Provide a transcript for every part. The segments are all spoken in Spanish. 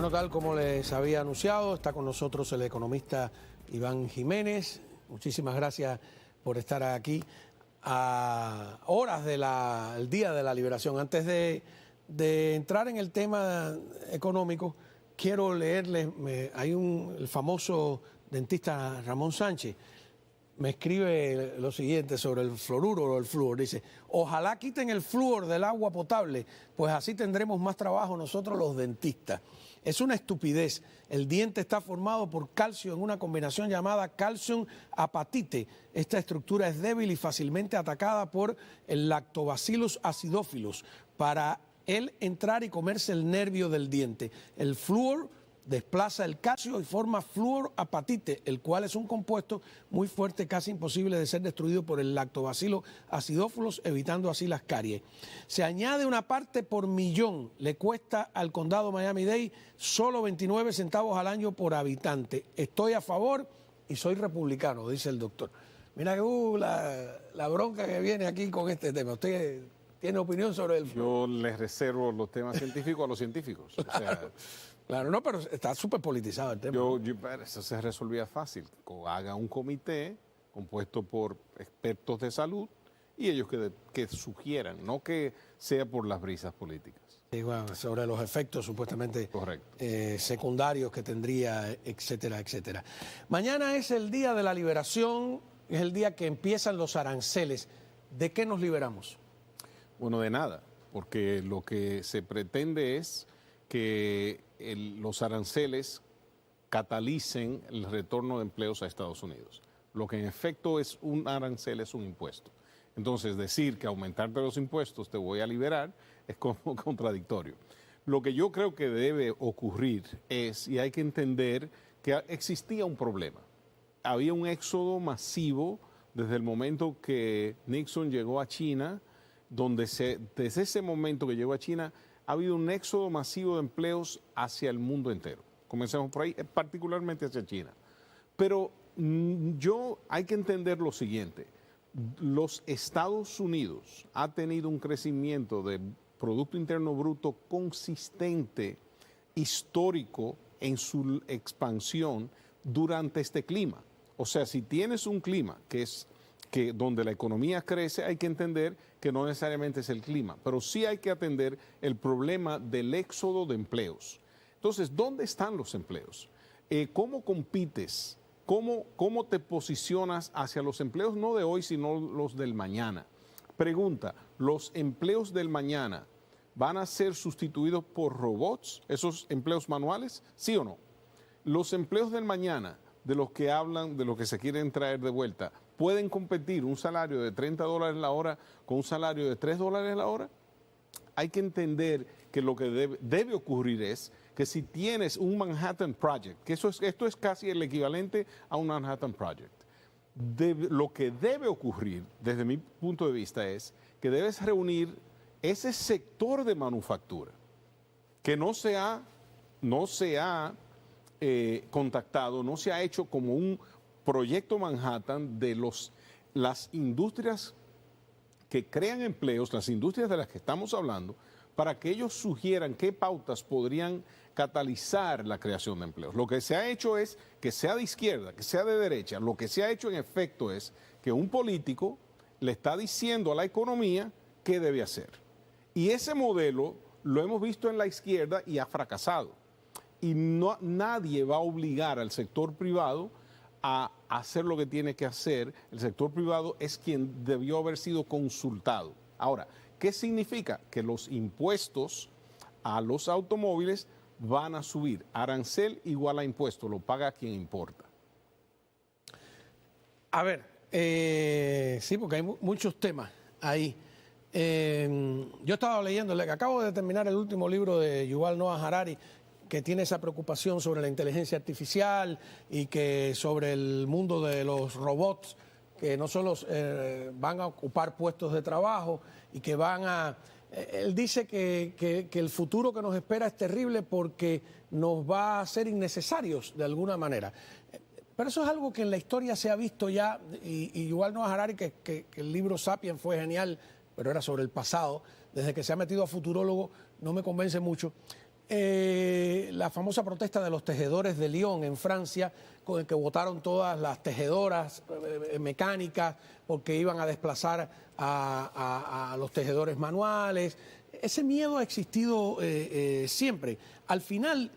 Bueno, tal como les había anunciado, está con nosotros el economista Iván Jiménez. Muchísimas gracias por estar aquí a horas del Día de la Liberación. Antes de entrar en el tema económico, quiero leerles, el famoso dentista Ramón Sánchez me escribe lo siguiente sobre el fluoruro o el flúor. Dice, ojalá quiten el flúor del agua potable, pues así tendremos más trabajo nosotros los dentistas. Es una estupidez. El diente está formado por calcio en una combinación llamada calcium-apatite. Esta estructura es débil y fácilmente atacada por el Lactobacillus acidophilus para él entrar y comerse el nervio del diente. El flúor desplaza el calcio y forma fluorapatite, el cual es un compuesto muy fuerte, casi imposible de ser destruido por el Lactobacillus acidophilus, evitando así las caries. Se añade una parte por millón, le cuesta al condado Miami-Dade solo 29 centavos al año por habitante. Estoy a favor y soy republicano, dice el doctor. Mira que la bronca que viene aquí con este tema. ¿Usted tiene opinión sobre el flúor? Yo les reservo los temas científicos a los científicos. O sea, claro, no, pero está súper politizado el tema. Eso se resolvía fácil. Haga un comité compuesto por expertos de salud y ellos que sugieran, no que sea por las brisas políticas. Sí, bueno, sobre los efectos supuestamente secundarios que tendría, etcétera, etcétera. Mañana es el Día de la Liberación, es el día que empiezan los aranceles. ¿De qué nos liberamos? Bueno, de nada, porque lo que se pretende es que los aranceles catalicen el retorno de empleos a Estados Unidos. Lo que en efecto es un arancel es un impuesto. Entonces, decir que aumentarte los impuestos te voy a liberar es como contradictorio. Lo que yo creo que debe ocurrir es, y hay que entender, que existía un problema. Había un éxodo masivo desde el momento que Nixon llegó a China, desde ese momento que llegó a China, ha habido un éxodo masivo de empleos hacia el mundo entero. Comencemos por ahí, particularmente hacia China. Pero hay que entender lo siguiente. Los Estados Unidos ha tenido un crecimiento de Producto Interno Bruto consistente, histórico en su expansión durante este clima. O sea, si tienes un clima donde la economía crece, hay que entender que no necesariamente es el clima, pero sí hay que atender el problema del éxodo de empleos. Entonces, ¿dónde están los empleos? ¿Cómo compites? ¿Cómo te posicionas hacia los empleos no de hoy, sino los del mañana? Pregunta, ¿los empleos del mañana van a ser sustituidos por robots, esos empleos manuales? ¿Sí o no? Los empleos del mañana, de los que hablan, de los que se quieren traer de vuelta, ¿pueden competir un salario de $30 la hora con un salario de $3 la hora? Hay que entender que lo que debe ocurrir es que si tienes un Manhattan Project, que esto es casi el equivalente a un Manhattan Project, lo que debe ocurrir desde mi punto de vista es que debes reunir ese sector de manufactura que no se ha contactado, no se ha hecho como un proyecto Manhattan de las industrias que crean empleos, las industrias de las que estamos hablando, para que ellos sugieran qué pautas podrían catalizar la creación de empleos. Lo que se ha hecho es que sea de izquierda, que sea de derecha, lo que se ha hecho en efecto es que un político le está diciendo a la economía qué debe hacer. Y ese modelo lo hemos visto en la izquierda y ha fracasado. Y nadie va a obligar al sector privado a hacer lo que tiene que hacer. El sector privado es quien debió haber sido consultado. Ahora, ¿qué significa? Que los impuestos a los automóviles van a subir. Arancel igual a impuesto, lo paga quien importa. A ver, sí, porque hay muchos temas ahí. Yo estaba leyendo, acabo de terminar el último libro de Yuval Noah Harari, que tiene esa preocupación sobre la inteligencia artificial y que sobre el mundo de los robots, que no solo van a ocupar puestos de trabajo y que él dice que el futuro que nos espera es terrible porque nos va a hacer innecesarios de alguna manera. Pero eso es algo que en la historia se ha visto ya, y Yuval Noah Harari, que el libro Sapiens fue genial, pero era sobre el pasado, desde que se ha metido a futurólogo no me convence mucho. la famosa protesta de los tejedores de Lyon en Francia, con el que votaron todas las tejedoras mecánicas porque iban a desplazar a los tejedores manuales. Ese miedo ha existido siempre. Al final,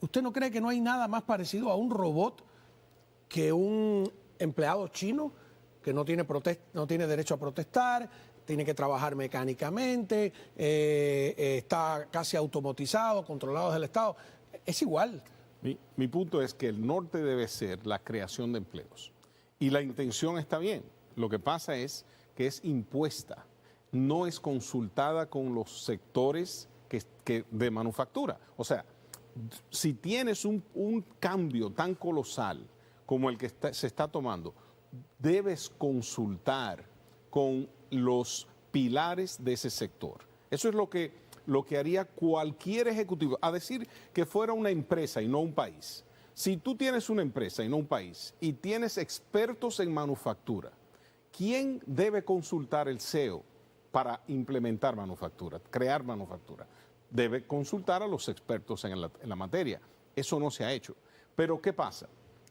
¿usted no cree que no hay nada más parecido a un robot que un empleado chino que no tiene derecho a protestar, tiene que trabajar mecánicamente, está casi automatizado, controlado desde el Estado? Es igual. Mi punto es que el norte debe ser la creación de empleos. Y la intención está bien. Lo que pasa es que es impuesta, no es consultada con los sectores de manufactura. O sea, si tienes un cambio tan colosal como el que se está tomando, debes consultar con los pilares de ese sector. Eso es lo que haría cualquier ejecutivo, a decir que fuera una empresa y no un país. Si tú tienes una empresa y no un país y tienes expertos en manufactura, ¿quién debe consultar el CEO para implementar manufactura, crear manufactura? Debe consultar a los expertos en la materia. Eso no se ha hecho. Pero ¿qué pasa?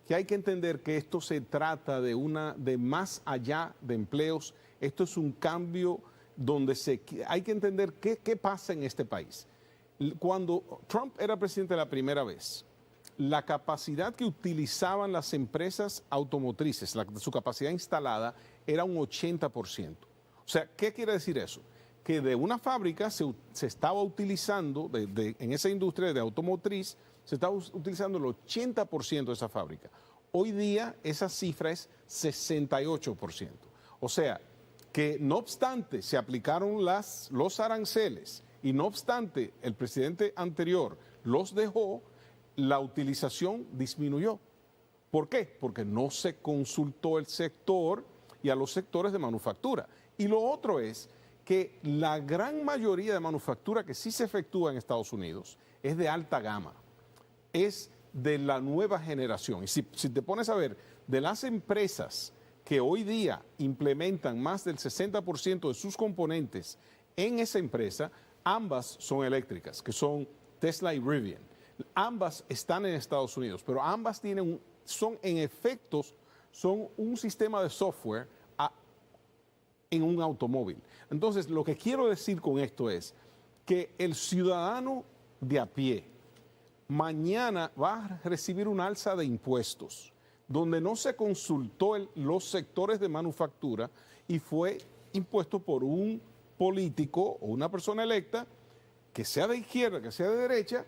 Que hay que entender que esto se trata de más allá de empleos. Esto es un cambio donde hay que entender qué pasa en este país. Cuando Trump era presidente la primera vez, la capacidad que utilizaban las empresas automotrices, su capacidad instalada, era un 80%. O sea, ¿qué quiere decir eso? Que de una fábrica se estaba utilizando, en esa industria de automotriz, se estaba utilizando el 80% de esa fábrica. Hoy día esa cifra es 68%. O sea, que no obstante se aplicaron los aranceles y no obstante el presidente anterior los dejó, la utilización disminuyó. ¿Por qué? Porque no se consultó el sector y a los sectores de manufactura. Y lo otro es que la gran mayoría de manufactura que sí se efectúa en Estados Unidos es de alta gama, es de la nueva generación. Y si te pones a ver, de las empresas que hoy día implementan más del 60% de sus componentes en esa empresa, ambas son eléctricas, que son Tesla y Rivian. Ambas están en Estados Unidos, pero ambas son un sistema de software en un automóvil. Entonces, lo que quiero decir con esto es que el ciudadano de a pie mañana va a recibir un alza de impuestos donde no se consultó los sectores de manufactura y fue impuesto por un político o una persona electa, que sea de izquierda, que sea de derecha.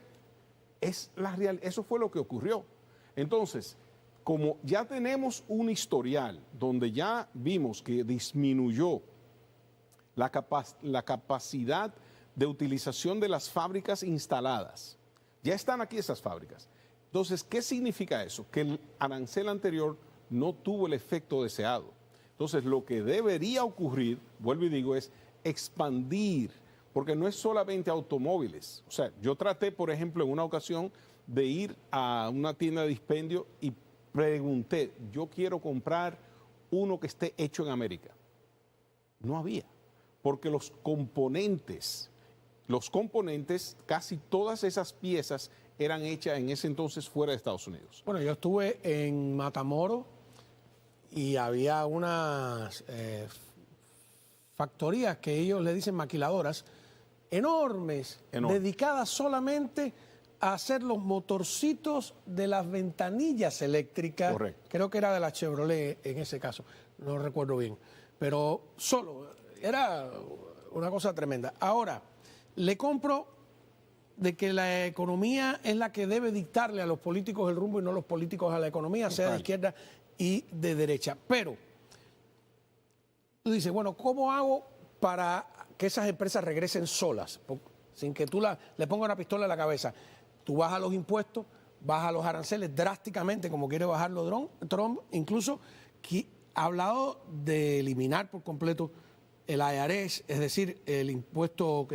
Eso fue lo que ocurrió. Entonces, como ya tenemos un historial donde ya vimos que disminuyó la capacidad de utilización de las fábricas instaladas, ya están aquí esas fábricas. Entonces, ¿qué significa eso? Que el arancel anterior no tuvo el efecto deseado. Entonces, lo que debería ocurrir, vuelvo y digo, es expandir, porque no es solamente automóviles. O sea, yo traté, por ejemplo, en una ocasión de ir a una tienda de dispendio y pregunté, yo quiero comprar uno que esté hecho en América. No había, porque los componentes, casi todas esas piezas eran hechas en ese entonces fuera de Estados Unidos. Bueno, yo estuve en Matamoros y había unas factorías que ellos le dicen maquiladoras, enormes, dedicadas solamente a hacer los motorcitos de las ventanillas eléctricas. Correcto. Creo que era de la Chevrolet en ese caso, no recuerdo bien, pero era una cosa tremenda. Ahora, le compro de que la economía es la que debe dictarle a los políticos el rumbo y no los políticos a la economía, sea de izquierda y de derecha. Pero tú dices, bueno, ¿cómo hago para que esas empresas regresen solas? Sin que tú le pongas una pistola en la cabeza. Tú bajas los impuestos, bajas los aranceles drásticamente, como quiere bajarlo Trump, incluso ha hablado de eliminar por completo el IRS, es decir, el impuesto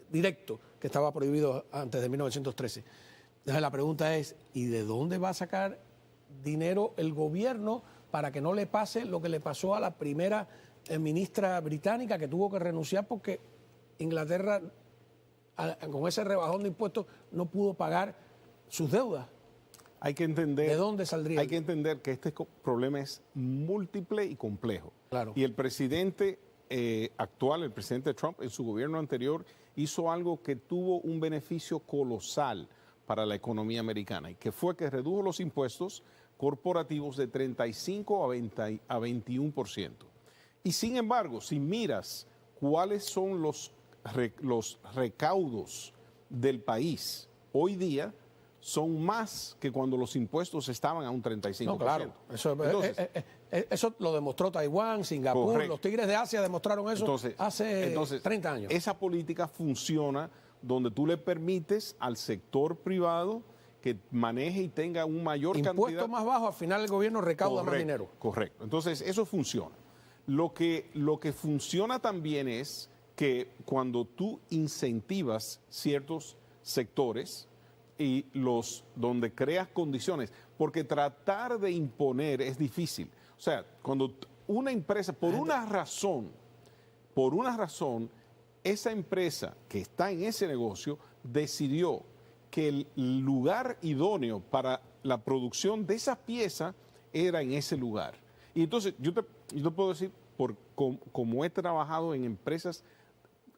directo que estaba prohibido antes de 1913. Entonces la pregunta es, ¿y de dónde va a sacar dinero el gobierno para que no le pase lo que le pasó a la primera ministra británica, que tuvo que renunciar porque Inglaterra con ese rebajón de impuestos no pudo pagar sus deudas. Hay que entender, ¿De dónde saldría? Hay que entender que este problema es múltiple y complejo. Claro. Y el presidente actual, el presidente Trump, en su gobierno anterior, hizo algo que tuvo un beneficio colosal para la economía americana, y que fue que redujo los impuestos corporativos de 35 a 21%. Y sin embargo, si miras cuáles son los recaudos del país hoy día, son más que cuando los impuestos estaban a un 35%. No, claro. Eso lo demostró Taiwán, Singapur, correcto. Los tigres de Asia demostraron eso hace 30 años. Esa política funciona donde tú le permites al sector privado que maneje y tenga un mayor cantidad. Impuestos más bajos, al final el gobierno recauda más dinero. Correcto. Entonces, eso funciona. Lo que funciona también es que cuando tú incentivas ciertos sectores y donde creas condiciones, porque tratar de imponer es difícil. O sea, cuando una empresa, por una razón, esa empresa que está en ese negocio decidió que el lugar idóneo para la producción de esa pieza era en ese lugar. Y entonces, yo te puedo decir, como he trabajado en empresas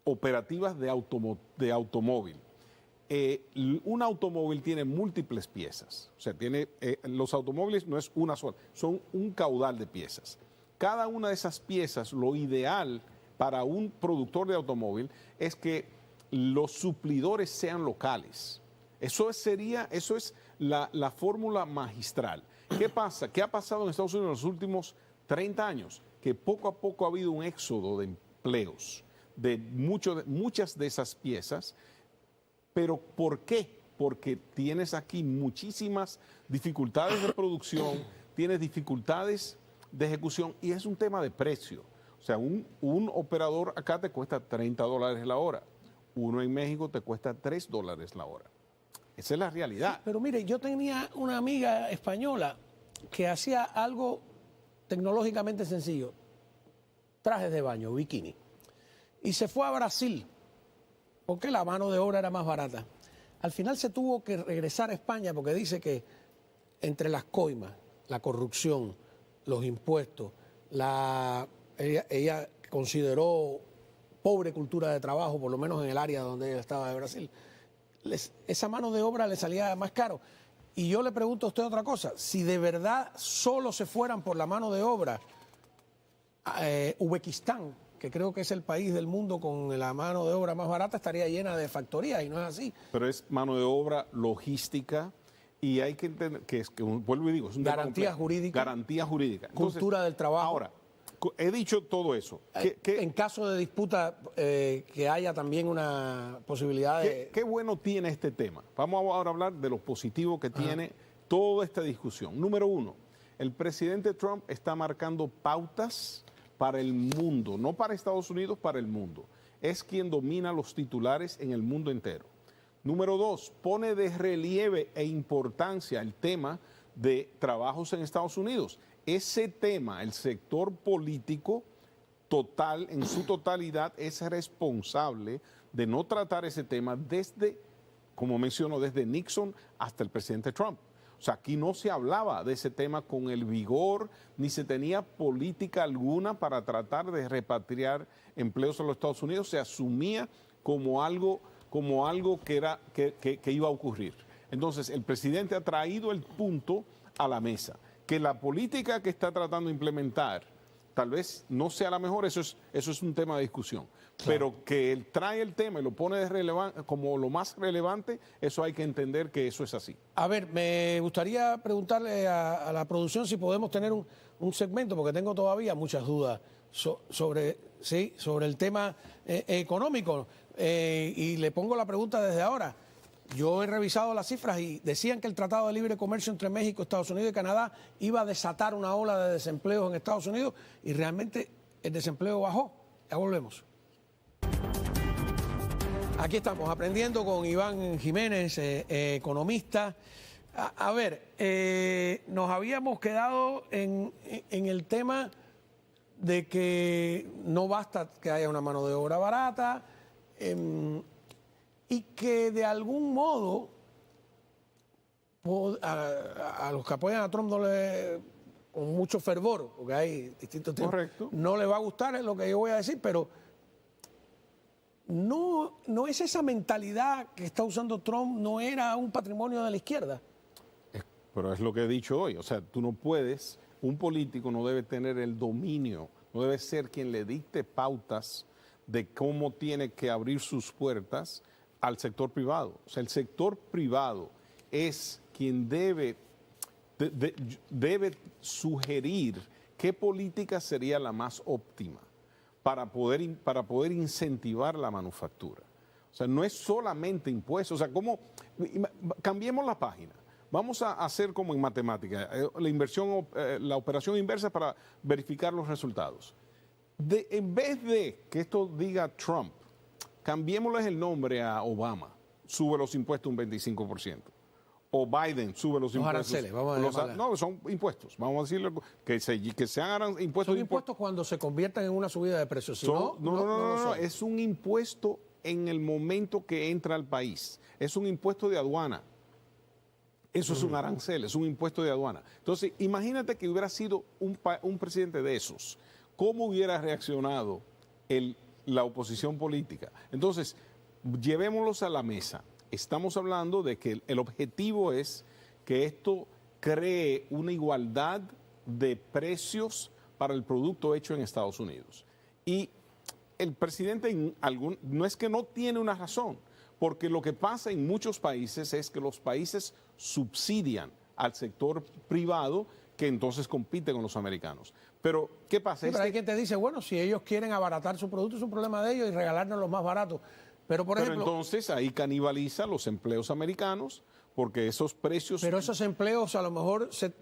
operativas de automóvil, un automóvil tiene múltiples piezas. O sea, los automóviles no es una sola, son un caudal de piezas. Cada una de esas piezas, lo ideal para un productor de automóvil es que los suplidores sean locales. Eso es la fórmula magistral. ¿Qué pasa? ¿Qué ha pasado en Estados Unidos en los últimos 30 años? Que poco a poco ha habido un éxodo de empleos de muchas de esas piezas. ¿Pero por qué? Porque tienes aquí muchísimas dificultades de producción, tienes dificultades de ejecución y es un tema de precio. O sea, un operador acá te cuesta $30 la hora, uno en México te cuesta $3 la hora. Esa es la realidad. Sí, pero mire, yo tenía una amiga española que hacía algo tecnológicamente sencillo, trajes de baño, bikini, y se fue a Brasil porque la mano de obra era más barata. Al final se tuvo que regresar a España porque dice que entre las coimas, la corrupción, los impuestos, ella consideró pobre cultura de trabajo, por lo menos en el área donde ella estaba de Brasil, esa mano de obra le salía más caro. Y yo le pregunto a usted otra cosa, si de verdad solo se fueran por la mano de obra, Uzbekistán, que creo que es el país del mundo con la mano de obra más barata, estaría llena de factorías y no es así. Pero es mano de obra, logística, y hay que entender que vuelvo y digo, es un garantía jurídica. Garantía jurídica. Entonces, cultura del trabajo. Ahora, he dicho todo eso. En caso de disputa, que haya también una posibilidad de... ¿Qué bueno tiene este tema? Vamos ahora a hablar de lo positivo que tiene toda esta discusión. Número uno, el presidente Trump está marcando pautas para el mundo, no para Estados Unidos, para el mundo. Es quien domina los titulares en el mundo entero. Número dos, pone de relieve e importancia el tema de trabajos en Estados Unidos. Ese tema, el sector político total, en su totalidad, es responsable de no tratar ese tema desde, como menciono, desde Nixon hasta el presidente Trump. O sea, aquí no se hablaba de ese tema con el vigor, ni se tenía política alguna para tratar de repatriar empleos a los Estados Unidos. Se asumía como algo que iba a ocurrir. Entonces, el presidente ha traído el punto a la mesa. Que la política que está tratando de implementar tal vez no sea la mejor, eso es un tema de discusión. Claro. Pero que él trae el tema y lo pone como lo más relevante, eso hay que entender que eso es así. A ver, me gustaría preguntarle a la producción si podemos tener un segmento, porque tengo todavía muchas dudas sobre el tema económico. Y le pongo la pregunta desde ahora. Yo he revisado las cifras y decían que el Tratado de Libre Comercio entre México, Estados Unidos y Canadá iba a desatar una ola de desempleo en Estados Unidos y realmente el desempleo bajó. Ya volvemos. Aquí estamos aprendiendo con Iván Jiménez, economista. A ver, nos habíamos quedado en el tema de que no basta que haya una mano de obra barata. y que de algún modo a los que apoyan a Trump con mucho fervor, porque hay distintos temas, Correcto. no les va a gustar lo que yo voy a decir, pero no es esa mentalidad que está usando Trump, no era un patrimonio de la izquierda. Pero es lo que he dicho hoy, o sea, tú no puedes, un político no debe tener el dominio, no debe ser quien le dicte pautas de cómo tiene que abrir sus puertas al sector privado. O sea, el sector privado es quien debe sugerir qué política sería la más óptima para poder incentivar la manufactura. O sea, no es solamente impuestos. O sea, cambiemos la página. Vamos a hacer como en matemática, la operación inversa para verificar los resultados. En vez de que esto diga Trump, cambiémosles el nombre a Obama, sube los impuestos un 25%. O Biden sube los impuestos. Aranceles, vamos a no, son impuestos. Vamos a decirle que sean impuestos. Son impuestos cuando se conviertan en una subida de precios. Si no, es un impuesto en el momento que entra al país. Es un impuesto de aduana. Eso es un arancel, es un impuesto de aduana. Entonces, imagínate que hubiera sido un presidente de esos. ¿Cómo hubiera reaccionado la oposición política? Entonces, llevémoslos a la mesa. Estamos hablando de que el objetivo es que esto cree una igualdad de precios para el producto hecho en Estados Unidos. Y el presidente no es que no tiene una razón, porque lo que pasa en muchos países es que los países subsidian al sector privado que entonces compite con los americanos. Pero, ¿qué pasa? Sí, pero hay quien te dice, bueno, si ellos quieren abaratar su producto, es un problema de ellos y regalarnos los más baratos. Pero, por ejemplo, entonces ahí canibaliza los empleos americanos porque esos precios... Pero esos empleos a lo mejor ¿qué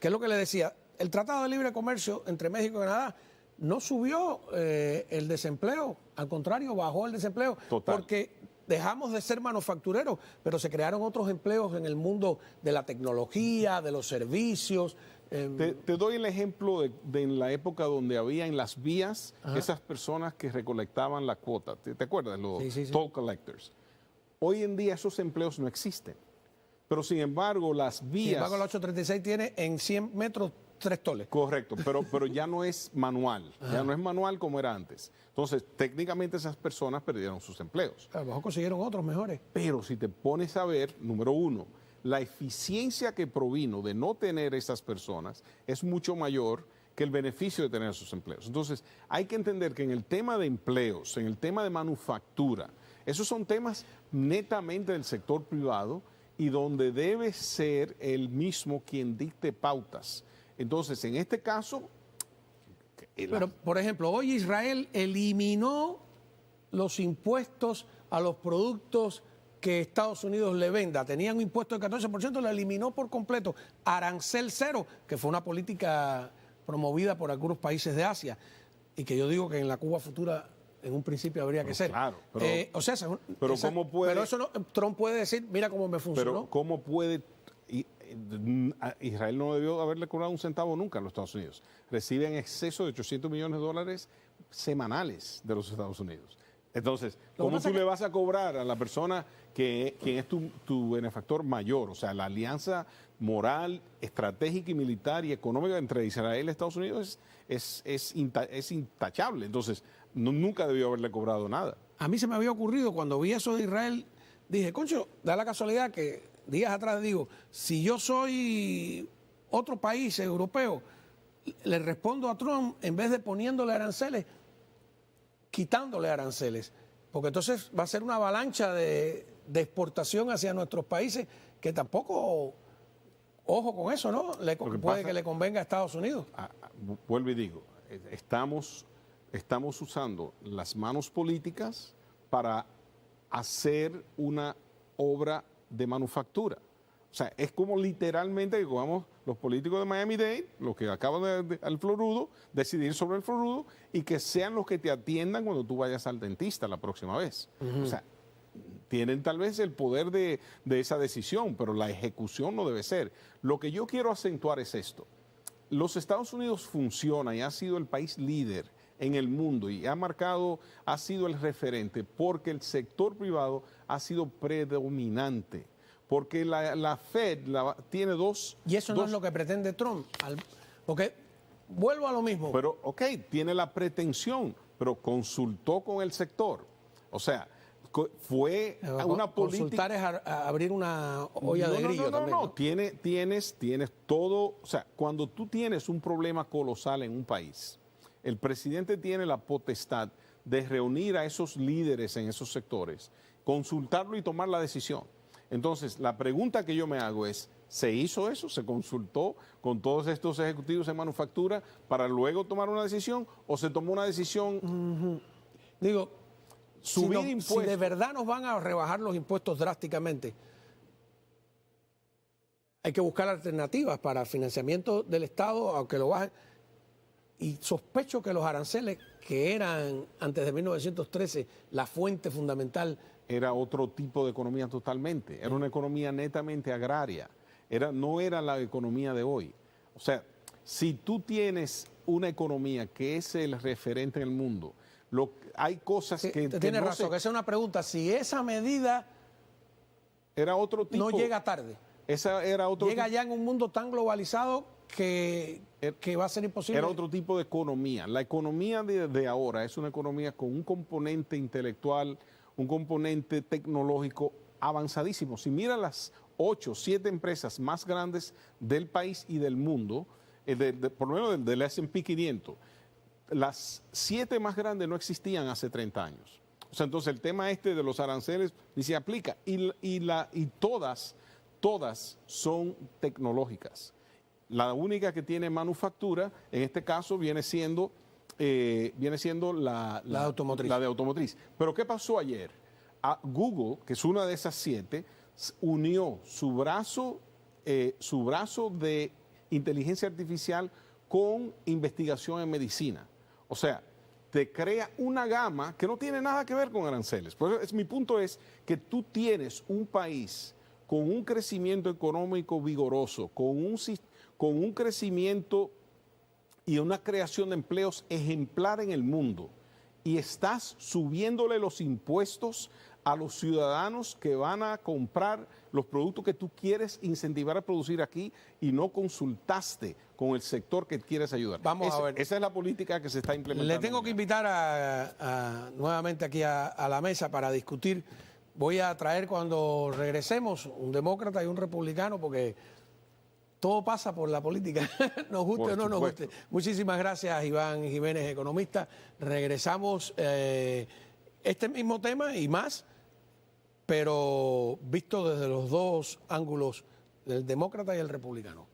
es lo que le decía? El Tratado de Libre Comercio entre México y Canadá no subió el desempleo, al contrario, bajó el desempleo. Total. Porque dejamos de ser manufactureros, pero se crearon otros empleos en el mundo de la tecnología, de los servicios. Te doy el ejemplo de en la época donde había en las vías esas personas que recolectaban la cuota. ¿Te acuerdas? Los toll collectors. Hoy en día esos empleos no existen. Pero sin embargo, las vías... Sin embargo, la 836 tiene en 100 metros 3 toles. Correcto, pero ya no es manual. Ya no es manual como era antes. Entonces, técnicamente esas personas perdieron sus empleos. A lo mejor consiguieron otros mejores. Pero si te pones a ver, número uno, la eficiencia que provino de no tener esas personas es mucho mayor que el beneficio de tener esos empleos. Entonces, hay que entender que en el tema de empleos, en el tema de manufactura, esos son temas netamente del sector privado y donde debe ser el mismo quien dicte pautas. Entonces, en este caso... Pero, por ejemplo, hoy Israel eliminó los impuestos a los productos que Estados Unidos le venda. Tenían un impuesto del 14%, lo eliminó por completo. Arancel cero, que fue una política promovida por algunos países de Asia y que yo digo que en la Cuba futura en un principio habría que ser. Claro, pero ¿cómo puede? Pero eso no, Trump puede decir, mira cómo me funcionó. Pero ¿cómo puede? Israel no debió haberle cobrado un centavo nunca a los Estados Unidos. Recibe en exceso de $800 millones semanales de los Estados Unidos. Entonces, ¿cómo tú le vas a cobrar a la persona quien es tu benefactor mayor? O sea, la alianza moral, estratégica y militar y económica entre Israel y Estados Unidos es intachable. Entonces, nunca debió haberle cobrado nada. A mí se me había ocurrido cuando vi eso de Israel, dije, concho, da la casualidad que días atrás digo, si yo soy otro país europeo, le respondo a Trump en vez de poniéndole aranceles, quitándole aranceles, porque entonces va a ser una avalancha de exportación hacia nuestros países que tampoco, ojo con eso, ¿no? Puede que le convenga a Estados Unidos. Vuelvo y digo, estamos usando las manos políticas para hacer una obra de manufactura. O sea, es como literalmente que cogamos los políticos de Miami-Dade, los que acaban al fluorudo, decidir sobre el fluorudo y que sean los que te atiendan cuando tú vayas al dentista la próxima vez. O sea, tienen tal vez el poder de esa decisión, pero la ejecución no debe ser. Lo que yo quiero acentuar es esto. Los Estados Unidos funcionan y ha sido el país líder en el mundo y ha sido el referente porque el sector privado ha sido predominante. Porque la Fed tiene dos... Y eso no es lo que pretende Trump. Porque vuelvo a lo mismo. Pero, ok, tiene la pretensión, pero consultó con el sector. O sea, fue una política... Consultar es abrir una olla de grillo también, ¿no? Tienes todo... O sea, cuando tú tienes un problema colosal en un país, el presidente tiene la potestad de reunir a esos líderes en esos sectores, consultarlo y tomar la decisión. Entonces, la pregunta que yo me hago es, ¿se hizo eso? ¿Se consultó con todos estos ejecutivos en manufactura para luego tomar una decisión? ¿O se tomó una decisión? Digo, subir impuestos. Si de verdad nos van a rebajar los impuestos drásticamente, hay que buscar alternativas para el financiamiento del Estado, aunque lo bajen. Y sospecho que los aranceles, que eran antes de 1913 la fuente fundamental, era otro tipo de economía totalmente. Era una economía netamente agraria. No era la economía de hoy. O sea, si tú tienes una economía que es el referente en el mundo, hay cosas que... Tienes razón, que esa es una pregunta. Si esa medida era otro tipo, no llega tarde, esa era otro llega ya en un mundo tan globalizado que va a ser imposible. Era otro tipo de economía. La economía de ahora es una economía con un componente intelectual, un componente tecnológico avanzadísimo. Si mira las 8, 7 empresas más grandes del país y del mundo, por lo menos del S&P 500, las 7 más grandes no existían hace 30 años. O sea, entonces el tema de los aranceles ni se aplica y todas son tecnológicas. La única que tiene manufactura, en este caso, viene siendo la de automotriz. Pero ¿qué pasó ayer? Google, que es una de esas 7, unió su brazo de inteligencia artificial con investigación en medicina. O sea, te crea una gama que no tiene nada que ver con aranceles. Por eso mi punto es que tú tienes un país con un crecimiento económico vigoroso, con un crecimiento y una creación de empleos ejemplar en el mundo, y estás subiéndole los impuestos a los ciudadanos que van a comprar los productos que tú quieres incentivar a producir aquí y no consultaste con el sector que quieres ayudar. Vamos a ver. Esa es la política que se está implementando. Le tengo que invitar nuevamente aquí a la mesa para discutir. Voy a traer cuando regresemos un demócrata y un republicano, porque todo pasa por la política, nos guste o no nos guste. Muchísimas gracias, Iván Jiménez, economista. Regresamos este mismo tema y más, pero visto desde los dos ángulos, del demócrata y el republicano.